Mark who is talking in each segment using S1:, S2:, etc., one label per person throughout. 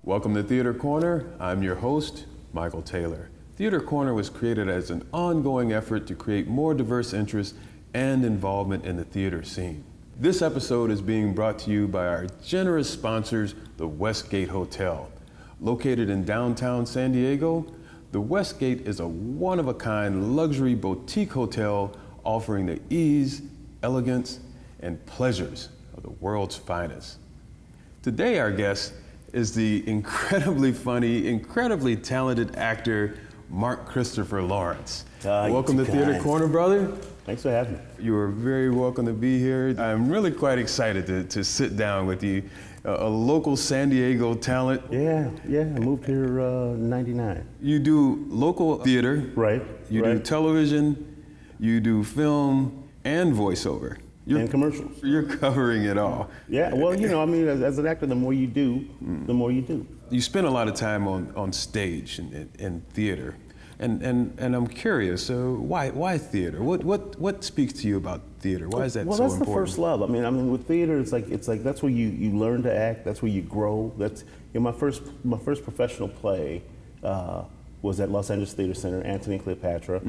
S1: Welcome to Theater Corner. I'm your host, Michael Taylor. Theater Corner was created as an ongoing effort to create more diverse interests and involvement in the theater scene. This episode is being brought to you by our generous sponsors, the Westgate Hotel. Located in downtown San Diego, the Westgate is a one-of-a-kind luxury boutique hotel offering the ease, elegance, and pleasures of the world's finest. Today, our guest is the incredibly funny, incredibly talented actor, Mark Christopher Lawrence. Welcome to Theater Corner, brother.
S2: Thanks for having me.
S1: You are very welcome to be here. I'm really quite excited to sit down with you, a local San Diego talent.
S2: Yeah, I moved here in '99.
S1: You do local theater.
S2: Right.
S1: You do television, you do film, and voiceover.
S2: And commercials.
S1: You're covering it all.
S2: Yeah, well, as an actor, the more you do, the more you do.
S1: You spend a lot of time on stage and theater. And I'm curious, why theater? What speaks to you about theater? Why is that so important?
S2: Well, that's the first love. I mean, with theater, it's like that's where you learn to act. That's where you grow. That's my first professional play was at Los Angeles Theater Center. Antony and Cleopatra.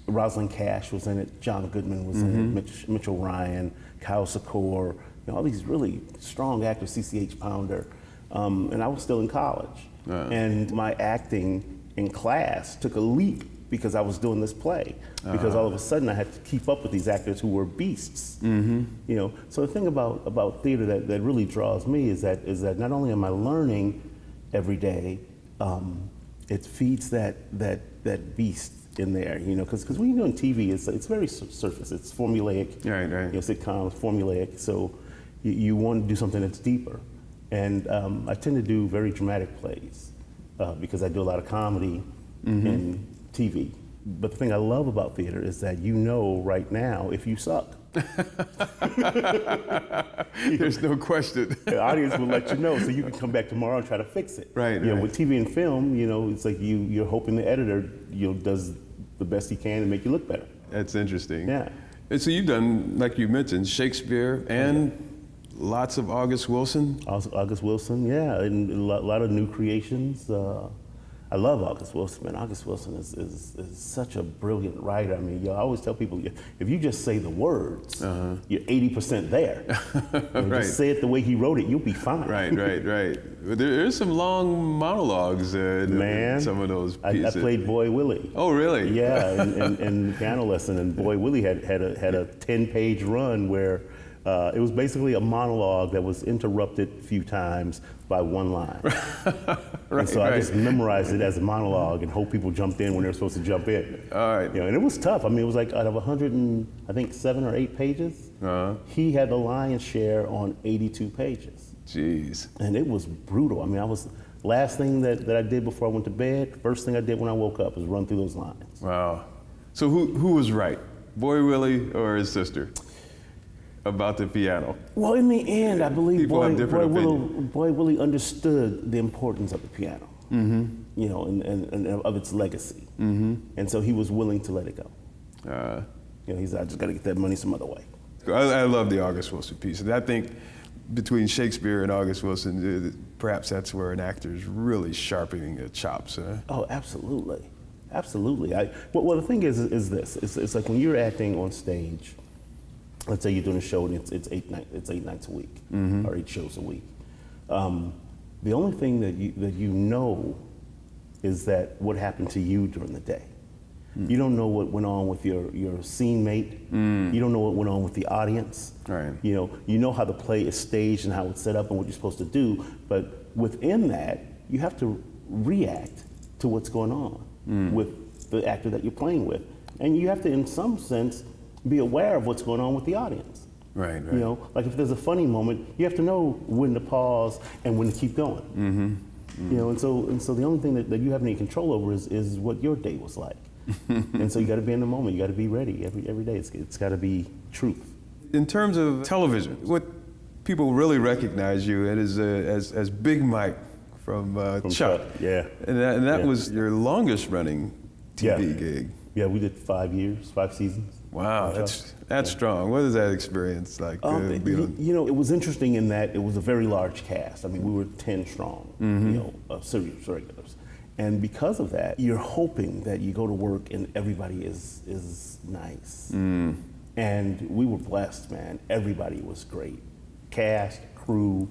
S2: Rosalind Cash was in it. John Goodman was in it. Mitchell Ryan, Kyle Secor. All these really strong actors. CCH Pounder, and I was still in college, and my acting in class took a leap because I was doing this play. Because all of a sudden I had to keep up with these actors who were beasts. So the thing about theater that really draws me is that not only am I learning every day, it feeds that beast in there. Because when you're doing TV, it's very surface. It's formulaic.
S1: Right.
S2: Sitcoms, formulaic. So you want to do something that's deeper, and I tend to do very dramatic plays. Because I do a lot of comedy and TV. But the thing I love about theater is that right now if you suck.
S1: There's no question.
S2: The audience will let you know, so you can come back tomorrow and try to fix it.
S1: Right.
S2: With TV and film, it's like you're hoping the editor does the best he can to make you look better.
S1: That's interesting.
S2: Yeah.
S1: And so you've done, like you mentioned, Shakespeare and lots of August Wilson.
S2: August Wilson, yeah, and a lot of new creations. I love August Wilson, man. August Wilson is such a brilliant writer. I mean, I always tell people, if you just say the words, you're 80% there.
S1: Right.
S2: Just say it the way he wrote it, you'll be fine.
S1: Right. There's some long monologues in some of those pieces.
S2: I played Boy Willie.
S1: Oh, really?
S2: Yeah, in piano lesson, and Boy Willie had a 10-page run where it was basically a monologue that was interrupted a few times by one line. And so I just memorized it as a monologue and hope people jumped in when they were supposed to jump in.
S1: All right.
S2: And it was tough. I mean, it was like out of 7 or 8 pages, he had the lion's share on 82 pages.
S1: Jeez.
S2: And it was brutal. I mean, last thing that I did before I went to bed, first thing I did when I woke up was run through those lines.
S1: Wow. So who was right, Boy Willie or his sister? About the piano? Well,
S2: in the end, I believe
S1: Boy
S2: Willie understood the importance of the piano, and of its legacy. And so he was willing to let it go. He said, I just got to get that money some other way.
S1: I love the August Wilson piece. And I think between Shakespeare and August Wilson, perhaps that's where an actor is really sharpening their chops.
S2: Oh, absolutely. Well, the thing is this. It's like when you're acting on stage, let's say you're doing a show and it's 8 nights a week, or 8 shows a week. The only thing that you know is that what happened to you during the day. You don't know what went on with your scene mate. You don't know what went on with the audience.
S1: Right.
S2: You know how the play is staged and how it's set up and what you're supposed to do. But within that, you have to react to what's going on with the actor that you're playing with, and you have to, in some sense, be aware of what's going on with the audience.
S1: Right.
S2: Like if there's a funny moment, you have to know when to pause and when to keep going. And so the only thing that you have any control over is what your day was like. And so you got to be in the moment. You got to be ready every day. It's got to be truth.
S1: In terms of television, what people really recognize you as Big Mike from Chuck.
S2: Yeah.
S1: And that was your longest running TV gig.
S2: Yeah, we did 5 years, 5 seasons.
S1: Wow, that's strong. What is that experience like?
S2: It was interesting in that it was a very large cast. I mean, we were 10 strong, serious regulars. And because of that, you're hoping that you go to work and everybody is nice. And we were blessed, man. Everybody was great. Cast, crew,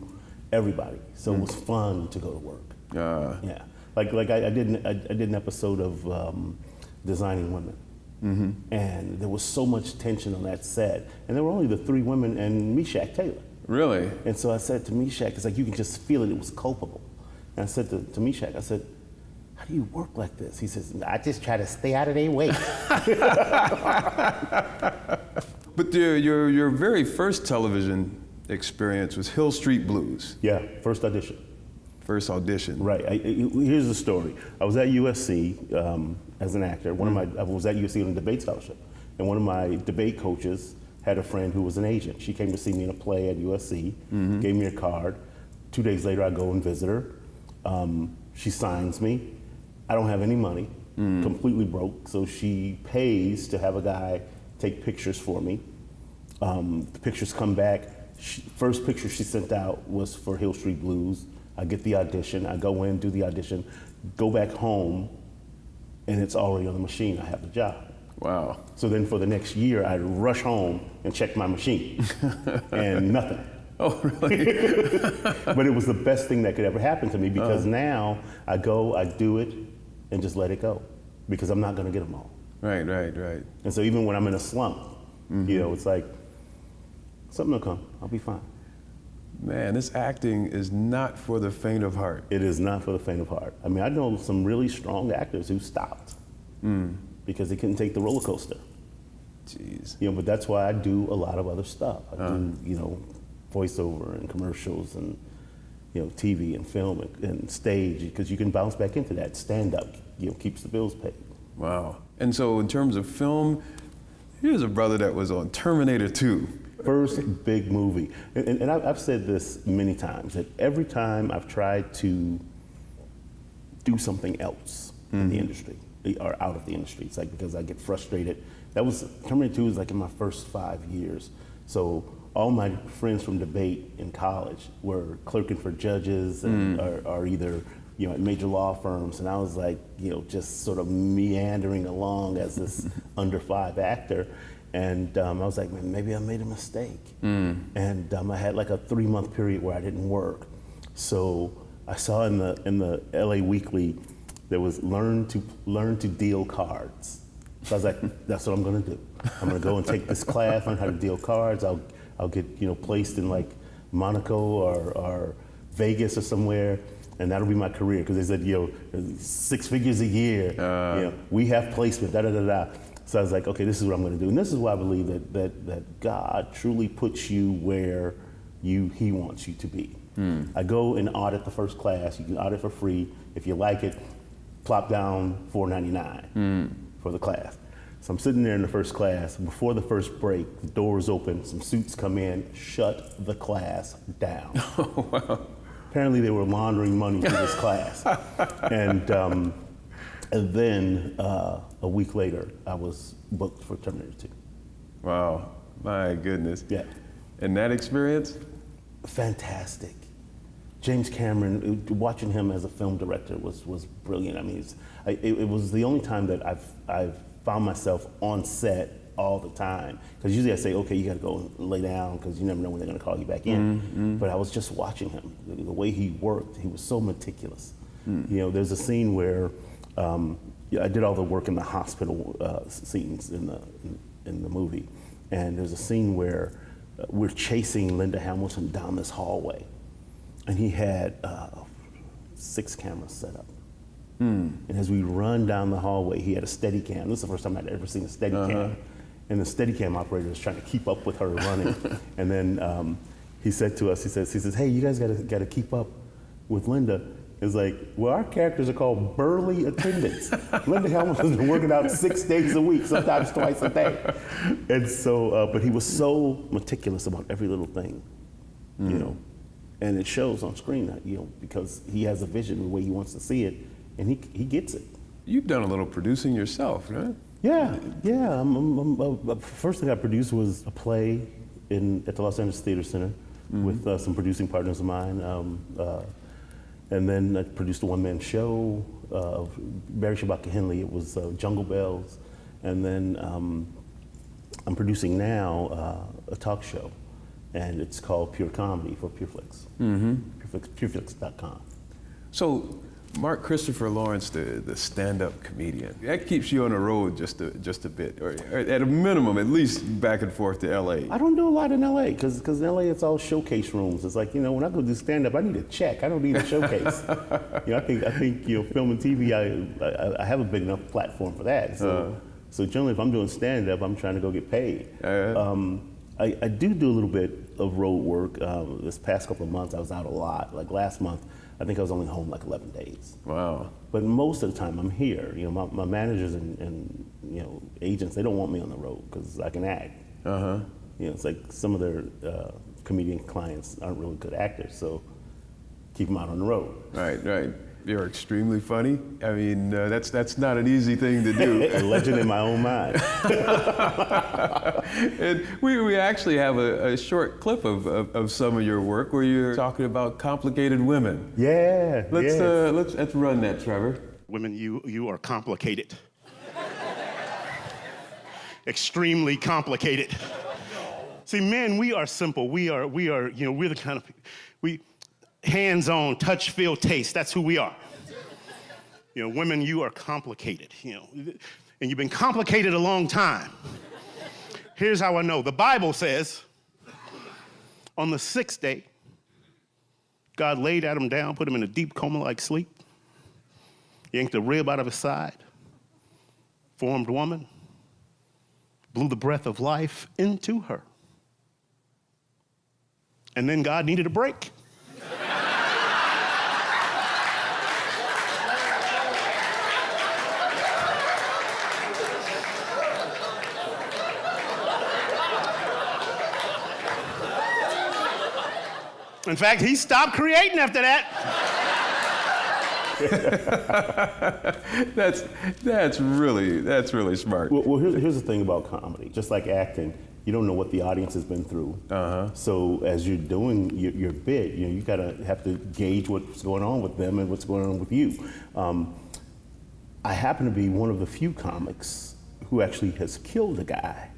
S2: everybody. So it was fun to go to work. Yeah. Like I did an episode of Designing Women. And there was so much tension on that set. And there were only the 3 women and Meshack Taylor.
S1: Really?
S2: And so I said to Meshack, it's like you can just feel it, it was culpable. And I said to Meshack, I said, how do you work like this? He says, I just try to stay out of their way.
S1: But your very first television experience was Hill Street Blues.
S2: Yeah, first audition.
S1: First audition.
S2: Right. Here's the story. I was at USC as an actor. I was at USC on a debate scholarship, and one of my debate coaches had a friend who was an agent. She came to see me in a play at USC, gave me a card. 2 days later, I go and visit her. She signs me. I don't have any money, completely broke, so she pays to have a guy take pictures for me. The pictures come back. First picture she sent out was for Hill Street Blues. I get the audition, I go in, do the audition, go back home, and it's already on the machine. I have the job.
S1: Wow.
S2: So then for the next year, I'd rush home and check my machine, and nothing.
S1: Oh, really?
S2: But it was the best thing that could ever happen to me, because now I go, I do it, and just let it go, because I'm not gonna get them all.
S1: Right.
S2: And so even when I'm in a slump, it's like, something will come, I'll be fine.
S1: Man, this acting is not for the faint of heart.
S2: It is not for the faint of heart. I mean, I know some really strong actors who stopped because they couldn't take the roller coaster.
S1: Jeez.
S2: But that's why I do a lot of other stuff. I do, voiceover and commercials and, TV and film and stage, because you can bounce back into that. Stand-up, keeps the bills paid.
S1: Wow. And so in terms of film, here's a brother that was on Terminator 2.
S2: First big movie. And I've said this many times, that every time I've tried to do something else in the industry, or out of the industry, it's like because I get frustrated. Terminator 2 was like in my first 5 years. So all my friends from debate in college were clerking for judges and are either at major law firms, and I was like, just sort of meandering along as this under 5 actor. And I was like, man, maybe I made a mistake. And I had like a 3-month period where I didn't work. So I saw in the LA Weekly, there was learn to deal cards. So I was like, that's what I'm gonna do. I'm gonna go and take this class, learn how to deal cards. I'll get placed in like Monaco or Vegas or somewhere, and that'll be my career. Because they said, 6 figures a year. We have placement. Da da da da. So I was like, okay, this is what I'm going to do. And this is why I believe that God truly puts you where He wants you to be. I go and audit the first class. You can audit for free. If you like it, plop down $4.99 for the class. So I'm sitting there in the first class. Before the first break, the doors open, some suits come in, shut the class down.
S1: Oh, wow.
S2: Apparently they were laundering money through this class. And then a week later, I was booked for Terminator 2.
S1: Wow, my goodness.
S2: Yeah.
S1: And that experience?
S2: Fantastic. James Cameron, watching him as a film director was brilliant. I mean, it was the only time that I've found myself on set all the time. Because usually I say, okay, you got to go and lay down because you never know when they're going to call you back in. But I was just watching him. The way he worked, he was so meticulous. There's a scene where I did all the work in the hospital scenes in the movie, and there's a scene where we're chasing Linda Hamilton down this hallway, and he had 6 cameras set up. And as we run down the hallway, he had a Steadicam. This is the first time I'd ever seen a Steadicam, and the Steadicam operator was trying to keep up with her running. And then he said to us, he says, hey, you guys got to keep up with Linda. It's like, well, our characters are called burly attendants. Linda Hamilton's been working out 6 days a week, sometimes twice a day. And so, but he was so meticulous about every little thing, and it shows on screen, because he has a vision the way he wants to see it, and he gets it.
S1: You've done a little producing yourself, right?
S2: Yeah. First thing I produced was a play at the Los Angeles Theater Center with some producing partners of mine. And then I produced a one-man show of Barry Shabaka Henley. It was Jungle Bells. And then I'm producing now a talk show, and it's called Pure Comedy for PureFlix. Pureflix.com.
S1: So, Mark Christopher Lawrence, the stand-up comedian, that keeps you on the road just a bit, or at a minimum, at least back and forth to LA.
S2: I don't do a lot in LA because in LA it's all showcase rooms. It's like, when I go do stand-up, I need a check. I don't need a showcase. I think film and TV, I have a big enough platform for that. So generally, if I'm doing stand-up, I'm trying to go get paid. I do a little bit of road work. This past couple of months, I was out a lot. Like last month, I think I was only home like 11 days.
S1: Wow.
S2: But most of the time I'm here. My managers and agents, they don't want me on the road because I can act. It's like some of their comedian clients aren't really good actors, so keep them out on the road.
S1: Right. You're extremely funny. I mean, that's not an easy thing to do.
S2: A legend in my own mind.
S1: And we actually have a short clip of some of your work where you're talking about complicated women.
S2: Yeah.
S1: Let's run that, Trevor.
S3: Women, you are complicated. Extremely complicated. See, men, we are simple. We're the kind of hands-on, touch, feel, taste. That's who we are. Women, you are complicated. And you've been complicated a long time. Here's how I know. The Bible says, on the sixth day, God laid Adam down, put him in a deep coma-like sleep, yanked a rib out of his side, formed woman, blew the breath of life into her. And then God needed a break. In fact, he stopped creating after that.
S1: That's really smart.
S2: Well, here's the thing about comedy. Just like acting, you don't know what the audience has been through. So as you're doing your bit, you have to gauge what's going on with them and what's going on with you. I happen to be one of the few comics who actually has killed a guy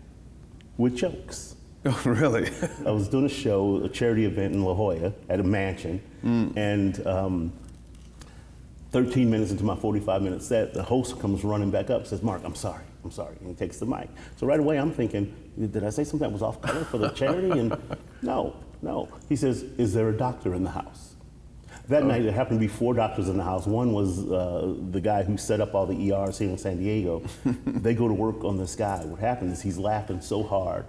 S2: with jokes.
S1: Oh, really?
S2: I was doing a charity event in La Jolla at a mansion, and 13 minutes into my 45-minute set, the host comes running back up, says, "Mark, I'm sorry," and he takes the mic. So right away I'm thinking, did I say something that was off color for the charity? And no. He says, "Is there a doctor in the house?" That night there happened to be 4 doctors in the house. One was the guy who set up all the ERs here in San Diego. They go to work on this guy. What happens is he's laughing so hard,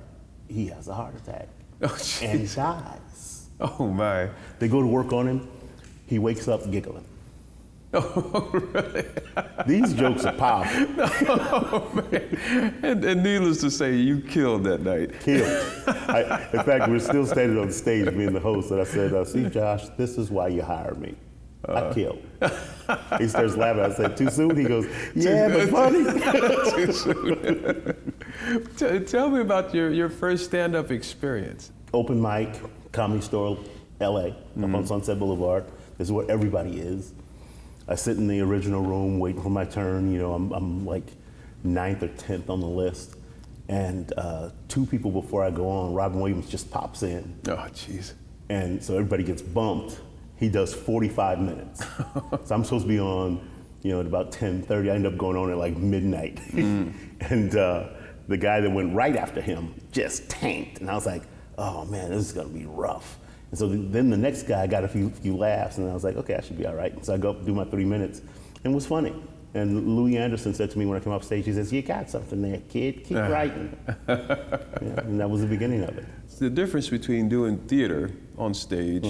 S2: he has a heart attack and dies.
S1: Oh, my.
S2: They go to work on him. He wakes up giggling.
S1: Oh, really?
S2: These jokes are powerful.
S1: Oh, man. And needless to say, you killed that night.
S2: Killed. In fact, we're still standing on the stage, me and the host, and I said, "See, Josh, this is why you hired me. I killed." He starts laughing. I said, "Too soon?" He goes, "Yeah, but funny."
S1: Too soon. Tell me about your first stand-up experience.
S2: Open mic, Comedy Store, LA, up on Sunset Boulevard. This is where everybody is. I sit in the original room waiting for my turn. I'm like 9th or 10th on the list. And 2 people before I go on, Robin Williams just pops in.
S1: Oh, jeez.
S2: And so everybody gets bumped. He does 45 minutes. So I'm supposed to be on, at about 10:30. I end up going on at like midnight. And the guy that went right after him just tanked. And I was like, oh man, this is gonna be rough. And so then the next guy got a few laughs, and I was like, okay, I should be all right. So I go up and do my 3 minutes, and it was funny. And Louis Anderson said to me when I came off stage, he says, "You got something there, kid, keep writing." And that was the beginning of it.
S1: It's the difference between doing theater on stage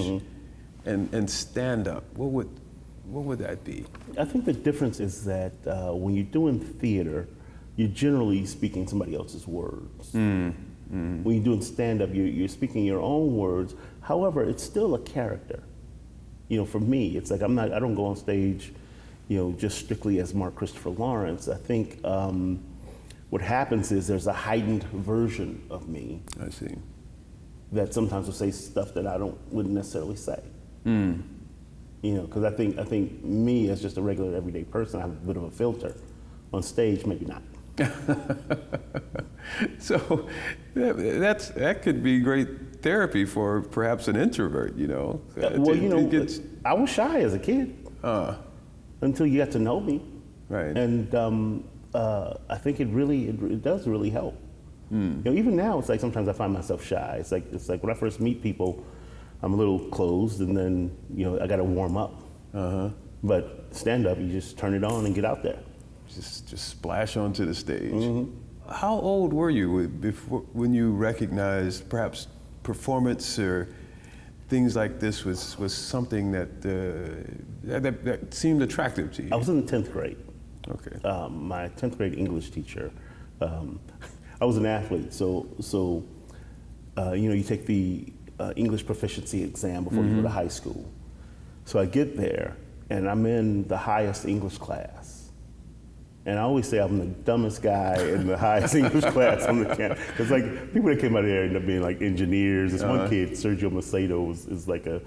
S1: and stand-up. What would that be?
S2: I think the difference is that when you're doing theater, you're generally speaking somebody else's words. When you're doing stand-up, you're speaking your own words. However, it's still a character. For me, it's like I don't go on stage, just strictly as Mark Christopher Lawrence. I think what happens is there's a heightened version of me
S1: I see.
S2: that sometimes will say stuff that I wouldn't necessarily say. You know, because I think me as just a regular everyday person, I have a bit of a filter. On stage, maybe not.
S1: So that could be great therapy for perhaps an introvert, you know.
S2: Well, you know, I was shy as a kid until you got to know me.
S1: Right.
S2: And I think it does really help. You know, even now, it's like sometimes I find myself shy. It's like when I first meet people, I'm a little closed, and then I got to warm up. But stand up, you just turn it on and get out there.
S1: Just splash onto the stage. How old were you when you recognized perhaps performance or things like this was something that seemed attractive to you?
S2: I was in the 10th grade.
S1: Okay.
S2: My 10th grade English teacher, I was an athlete, so you take the English proficiency exam before you go to high school. So I get there, and I'm in the highest English class. And I always say I'm the dumbest guy in the highest English class on the campus. Because like people that came out of there end up being like engineers. This one kid, Sergio Macedo, is like a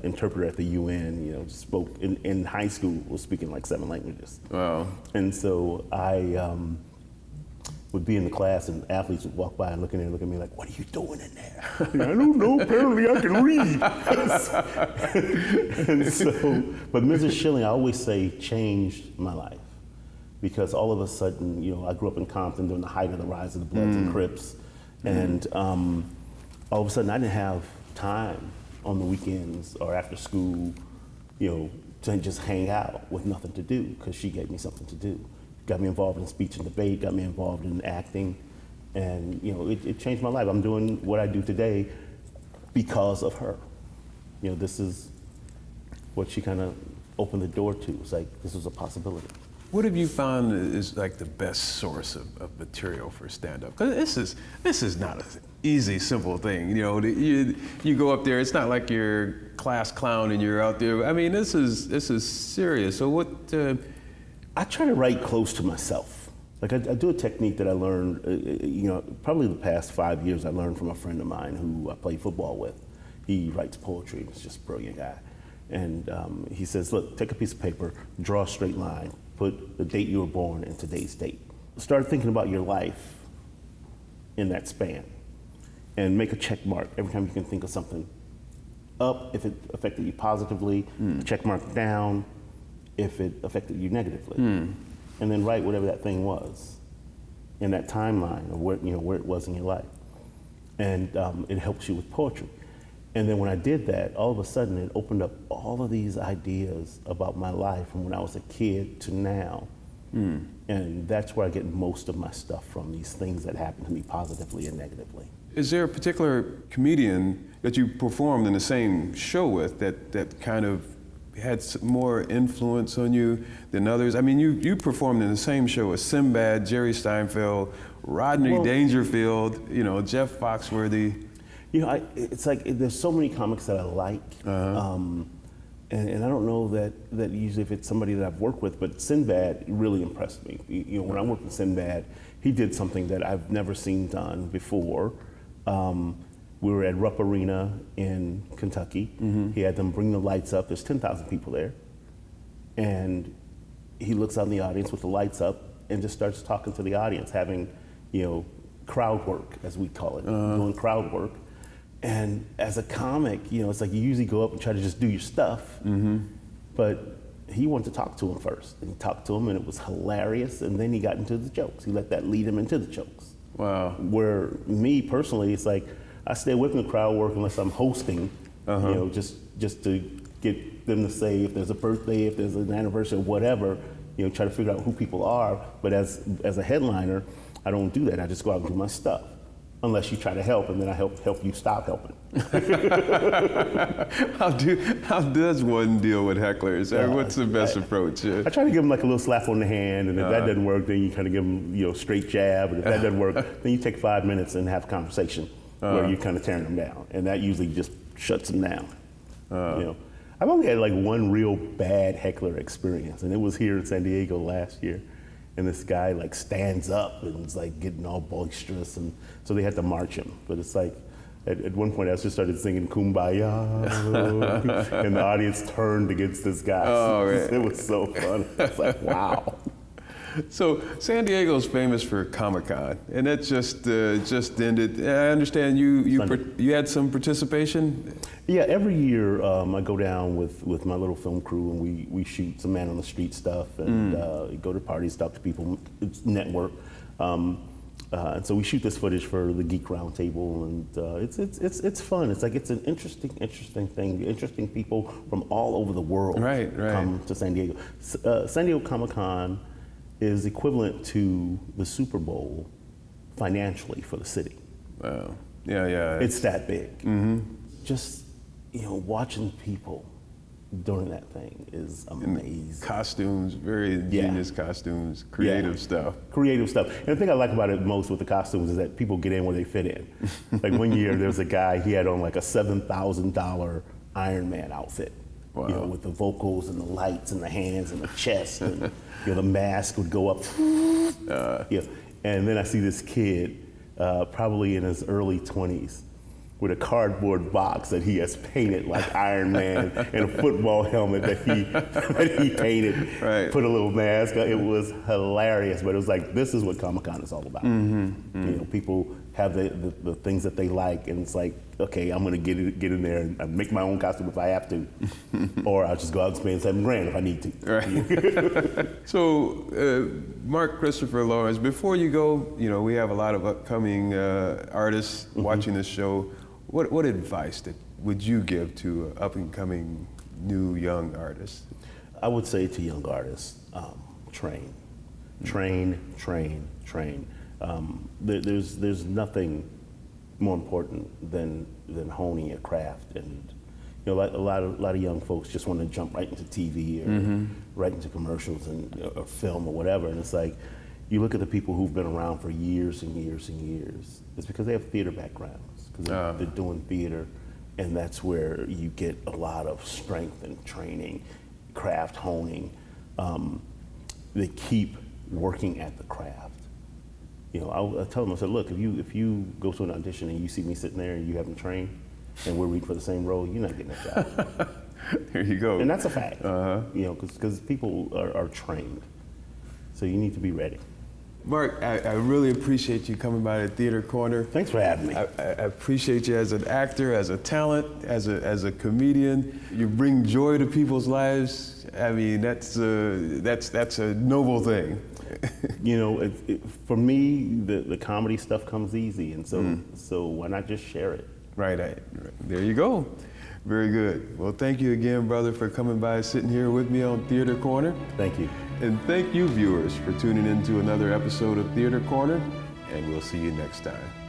S2: interpreter at the UN. Spoke in high school, was speaking like 7 languages.
S1: Wow.
S2: And so I would be in the class, and athletes would walk by and look at me like, "What are you doing in there?" I don't know. Apparently, I can read. And so, but Mrs. Schilling, I always say, changed my life. Because all of a sudden, I grew up in Compton during the height of the rise of the Bloods and Crips. And all of a sudden, I didn't have time on the weekends or after school, to just hang out with nothing to do, because she gave me something to do. Got me involved in speech and debate, got me involved in acting, and it changed my life. I'm doing what I do today because of her. This is what she kind of opened the door to. It's like, this was a possibility.
S1: What have you found is like the best source of material for stand-up? Because this is not an easy, simple thing. You go up there. It's not like you're class clown and you're out there. I mean, this is serious. So what?
S2: I try to write close to myself. Like I do a technique that I learned. Probably the past 5 years I learned from a friend of mine who I play football with. He writes poetry. He's just a brilliant guy. And he says, look, take a piece of paper, draw a straight line, put the date you were born and today's date. Start thinking about your life in that span, and make a check mark every time you can think of something up if it affected you positively, check mark down if it affected you negatively, and then write whatever that thing was in that timeline of where it was in your life. And it helps you with poetry. And then when I did that, all of a sudden it opened up all of these ideas about my life from when I was a kid to now. And that's where I get most of my stuff from, these things that happen to me positively and negatively.
S1: Is there a particular comedian that you performed in the same show with that kind of had more influence on you than others? I mean, you performed in the same show as Sinbad, Jerry Steinfeld, Rodney Dangerfield, Jeff Foxworthy.
S2: It's like there's so many comics that I like, and I don't know that usually if it's somebody that I've worked with, but Sinbad really impressed me. When I worked with Sinbad, he did something that I've never seen done before. We were at Rupp Arena in Kentucky. He had them bring the lights up. There's 10,000 people there, and he looks out in the audience with the lights up and just starts talking to the audience, having crowd work, as we call it, doing crowd work. And as a comic, it's like you usually go up and try to just do your stuff, but he wanted to talk to him first. And he talked to him, and it was hilarious, and then he got into the jokes. He let that lead him into the jokes.
S1: Wow.
S2: Where me, personally, it's like I stay away from the crowd work unless I'm hosting, just to get them to say if there's a birthday, if there's an anniversary, whatever, try to figure out who people are. But as a headliner, I don't do that. I just go out and do my stuff. Unless you try to help, and then I help you stop helping.
S1: How does one deal with hecklers? What's the best approach?
S2: I try to give them like a little slap on the hand, and if that doesn't work, then you kind of give them straight jab, and if that doesn't work, then you take 5 minutes and have a conversation where you're kind of tearing them down, and that usually just shuts them down. I've only had like one real bad heckler experience, and it was here in San Diego last year. and this guy like stands up and is like getting all boisterous, and so they had to march him. But it's like, at one point I just started singing Kumbaya, and the audience turned against this guy.
S1: Oh, right.
S2: It was so fun. It's like, wow.
S1: So San Diego's famous for Comic-Con, and that just ended. I understand you had some participation.
S2: Yeah, every year I go down with my little film crew, and we shoot some man on the street stuff, and go to parties, talk to people, network. And so we shoot this footage for the Geek Roundtable, and it's fun. It's like, it's an interesting thing. Interesting people from all over the world come to San Diego. San Diego Comic-Con is equivalent to the Super Bowl financially for the city.
S1: Wow. Yeah.
S2: It's that big. Just, watching people during that thing is amazing.
S1: Costumes, very ingenious costumes, creative stuff.
S2: Creative stuff. And the thing I like about it most with the costumes is that people get in where they fit in. Like one year there was a guy, he had on like a $7,000 Iron Man outfit.
S1: Wow.
S2: With the vocals and the lights and the hands and the chest, and the mask would go up. And then I see this kid, probably in his early 20s, with a cardboard box that he has painted like Iron Man, and a football helmet that he painted.
S1: Right.
S2: Put a little mask on. It was hilarious, but it was like, this is what Comic-Con is all about. People have the things that they like, and it's like, okay, I'm gonna get in there and make my own costume if I have to, or I'll just go out and spend $7,000 if I need to.
S1: Right. So, Mark Christopher Lawrence, before you go, we have a lot of upcoming artists watching this show. What advice would you give to up and coming new young artists?
S2: I would say to young artists, train. There's nothing more important than honing your craft, and a lot of young folks just want to jump right into TV or right into commercials or film or whatever, and it's like, you look at the people who've been around for years and years and years. It's because they have theater backgrounds, because they're doing theater, and that's where you get a lot of strength and training, craft honing. They keep working at the craft. I tell them, I said, look, if you go to an audition and you see me sitting there and you haven't trained, and we're reading for the same role, you're not getting that job.
S1: There you go.
S2: And that's a fact. Because people are trained, so you need to be ready.
S1: Mark, I really appreciate you coming by the Theater Corner.
S2: Thanks for having me.
S1: I appreciate you as an actor, as a talent, as a comedian. You bring joy to people's lives. I mean, that's a noble thing. For me, the comedy stuff comes easy, and so why not just share it? Right. There you go. Very good. Well, thank you again, brother, for coming by, sitting here with me on Theater Corner.
S2: Thank you.
S1: And thank you, viewers, for tuning in to another episode of Theater Corner, and we'll see you next time.